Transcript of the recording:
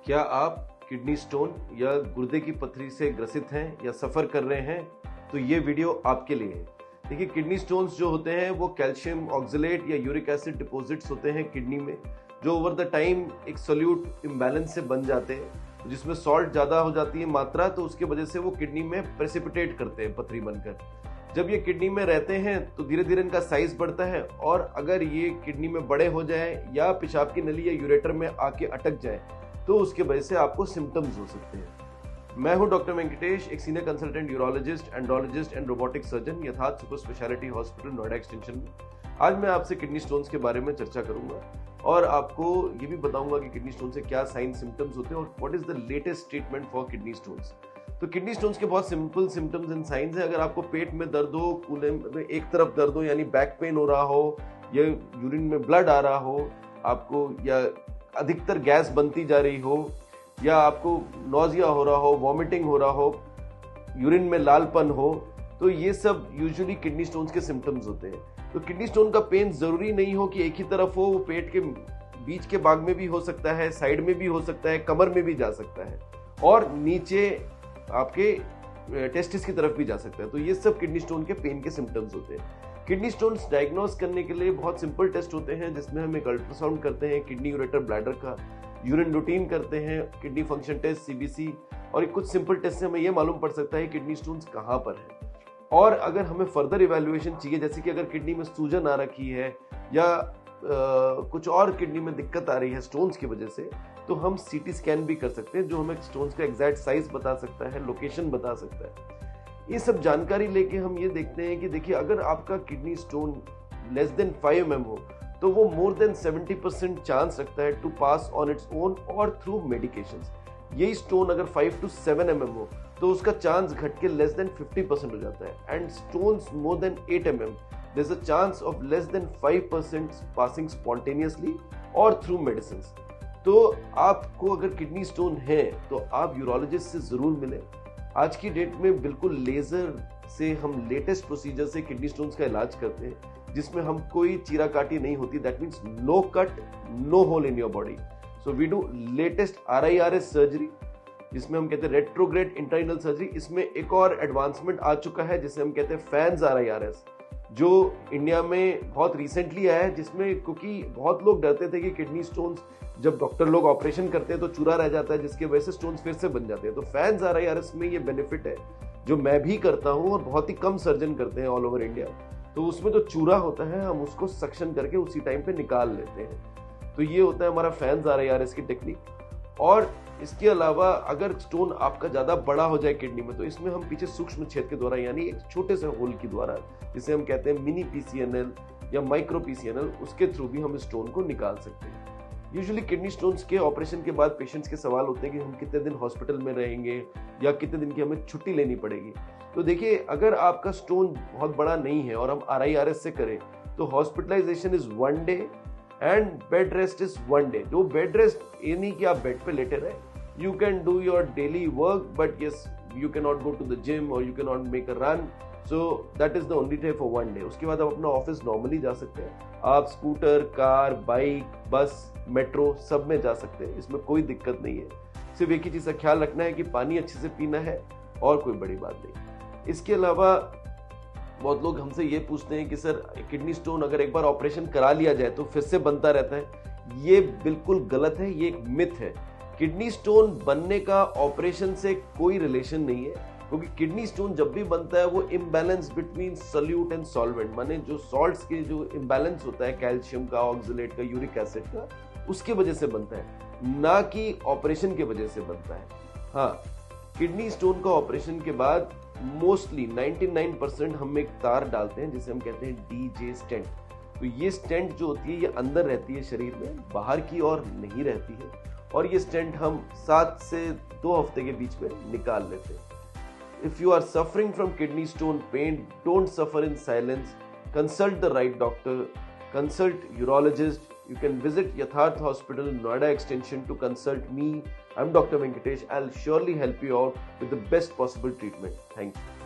क्या आप kidney stone या गुर्दे की पथरी से ग्रसित हैं या सफ़र कर रहे हैं तो ये वीडियो आपके लिए है। देखिए, किडनी स्टोन्स जो होते हैं वो कैल्शियम ऑक्सलेट या यूरिक एसिड डिपॉजिट्स होते हैं किडनी में, जो ओवर द टाइम एक सोल्यूट इम्बैलेंस से बन जाते हैं, जिसमें सॉल्ट ज़्यादा हो जाती है मात्रा, तो उसके वजह से वो किडनी में प्रेसिपिटेट करते हैं पथरी बनकर। जब ये किडनी में रहते हैं तो धीरे धीरे इनका साइज बढ़ता है, और अगर ये किडनी में बड़े हो जाए या पेशाब की नली या यूरेटर में आके अटक जाए तो उसके वजह से आपको सिम्टम्स हो सकते हैं। मैं हूं डॉक्टर वेंकटेश, एक senior consultant urologist, andrologist and robotic surgeon Yatharth super speciality hospital Noida extension में। आज मैं आपसे किडनी स्टोन्स के बारे में चर्चा करूंगा और आपको ये भी बताऊंगा कि किडनी स्टोन से क्या साइन सिम्टम्स होते हैं और what is the latest treatment for kidney stones. तो किडनी स्टोन्स के बहुत सिंपल सिम्टम्स एंड साइंस है। अगर आपको पेट में दर्द हो, कूल्हे में एक तरफ दर्द हो यानी बैक पेन हो रहा हो, या यूरिन में ब्लड आ रहा हो आपको, या अधिकतर गैस बनती जा रही हो, या आपको नौजिया हो रहा हो, वॉमिटिंग हो रहा हो, यूरिन में लालपन हो, तो ये सब यूजुअली किडनी स्टोन्स के सिम्टम्स होते हैं। तो किडनी स्टोन का पेन जरूरी नहीं हो कि एक ही तरफ हो, वो पेट के बीच के भाग में भी हो सकता है, साइड में भी हो सकता है, कमर में भी जा सकता है, और नीचे आपके टेस्टिस की तरफ भी जा सकता है। तो ये सब किडनी स्टोन के पेन के सिम्टम्स होते हैं। किडनी स्टोन्स डायग्नोस करने के लिए बहुत सिंपल टेस्ट होते हैं, जिसमें हम एक अल्ट्रासाउंड करते हैं किडनी यूरेटर ब्लैडर का, यूरिन रूटीन करते हैं, किडनी फंक्शन टेस्ट सीबीसी, और कुछ सिंपल टेस्ट से हमें यह मालूम पड़ सकता है किडनी स्टोन्स कहाँ पर है। और अगर हमें फर्दर इवैल्यूएशन चाहिए, जैसे कि अगर किडनी में सूजन आ रखी है या कुछ और किडनी में दिक्कत आ रही है स्टोन्स की वजह से, तो हम सीटी स्कैन भी कर सकते हैं, जो हमें स्टोन्स का एग्जैक्ट साइज बता सकता है, लोकेशन बता सकता है। ये सब जानकारी लेके हम ये देखते हैं कि देखिए, अगर आपका kidney stone less than 5 mm हो तो वो मोर देन 70% चांस रखता है to pass on its own और थ्रू मेडिकेशंस। यही स्टोन अगर 5 to 7 mm हो तो उसका चांस घट के लेस देन 50% हो जाता है, and stones more than 8 mm there's a chance of less than 5% passing spontaneously और through medicines। तो आपको अगर किडनी स्टोन है तो आप यूरोलॉजिस्ट से जरूर मिलें। आज की डेट में बिल्कुल लेजर से हम लेटेस्ट प्रोसीजर से किडनी स्टोन्स का इलाज करते हैं, जिसमें हम कोई चीरा काटी नहीं होती। That means no cut, no hole in your body. So we do latest RIRS surgery, जिसमें हम कहते हैं रेट्रोग्रेड इंटरनल सर्जरी। इसमें एक और एडवांसमेंट आ चुका है जिसे हम कहते हैं फैंस RIRS, जो इंडिया में बहुत रिसेंटली आया है, जिसमें क्योंकि बहुत लोग डरते थे कि किडनी स्टोन्स जब डॉक्टर लोग ऑपरेशन करते हैं तो चूरा रह जाता है, जिसकी वजह से स्टोन्स फिर से बन जाते हैं। तो फैंस RIRS में ये बेनिफिट है, जो मैं भी करता हूँ और बहुत ही कम सर्जन करते हैं ऑल ओवर इंडिया। तो उसमें जो चूरा होता है हम उसको सक्शन करके उसी टाइम पे निकाल लेते हैं। तो ये होता है हमारा फैंस RIRS की टेक्निक। और इसके अलावा अगर स्टोन आपका ज्यादा बड़ा हो जाए किडनी में, तो इसमें हम पीछे सूक्ष्म छेद के द्वारा, यानी एक छोटे से होल की द्वारा, जिसे हम कहते हैं मिनी PCNL या माइक्रो PCNL, उसके थ्रू भी हम स्टोन को निकाल सकते हैं। यूजुअली किडनी स्टोन्स के ऑपरेशन के बाद पेशेंट्स के सवाल होते हैं कि हम कितने दिन हॉस्पिटल में रहेंगे या कितने दिन की हमें छुट्टी लेनी पड़ेगी। तो देखिए, अगर आपका स्टोन बहुत बड़ा नहीं है और हम RIRS से करें तो hospitalisation is 1 day and bed rest is 1 day। जो बेड रेस्ट ये नहीं कि आप बेड पे लेटे रहे, you can do your daily work, but yes, you cannot go to the gym or you cannot make a run, so that is the only day for 1 day। उसके बाद आप अपना ऑफिस नॉर्मली जा सकते हैं, आप स्कूटर, कार, बाइक, बस, metro सब में जा सकते हैं, इसमें कोई दिक्कत नहीं है। सिर्फ एक ही चीज़ का ख्याल रखना है कि पानी अच्छे से पीना है, और कोई बड़ी बात नहीं। इसके अलावा बहुत लोग हमसे ये पूछते हैं कि सर, किडनी स्टोन अगर एक बार ऑपरेशन करा लिया जाए तो फिर से बनता रहता है। ये बिल्कुल गलत है, ये एक मिथ है। किडनी स्टोन बनने का ऑपरेशन से कोई रिलेशन नहीं है, क्योंकि किडनी स्टोन जब भी बनता है वो imbalance between solute and solvent, माने जो सॉल्ट्स के जो इम्बैलेंस होता है, कैल्शियम का, ऑक्सलेट का, यूरिक एसिड का, उसके वजह से बनता है, ना कि ऑपरेशन के वजह से बनता है। हाँ, किडनी स्टोन का ऑपरेशन के बाद मोस्टली 99% हम एक तार डालते हैं जिसे हम कहते हैं DJ स्टेंट। तो ये स्टेंट जो होती है ये अंदर रहती है शरीर में, बाहर की ओर नहीं रहती है, और ये स्टेंट हम 7 से 2 हफ्ते के बीच में निकाल लेते हैं। If you are suffering from kidney stone pain, don't suffer in silence. Consult the right doctor. Consult urologist. You can visit Yatharth Hospital, Noida Extension to consult me. I'm Dr. Venkatesh. I'll surely help you out with the best possible treatment. Thank you.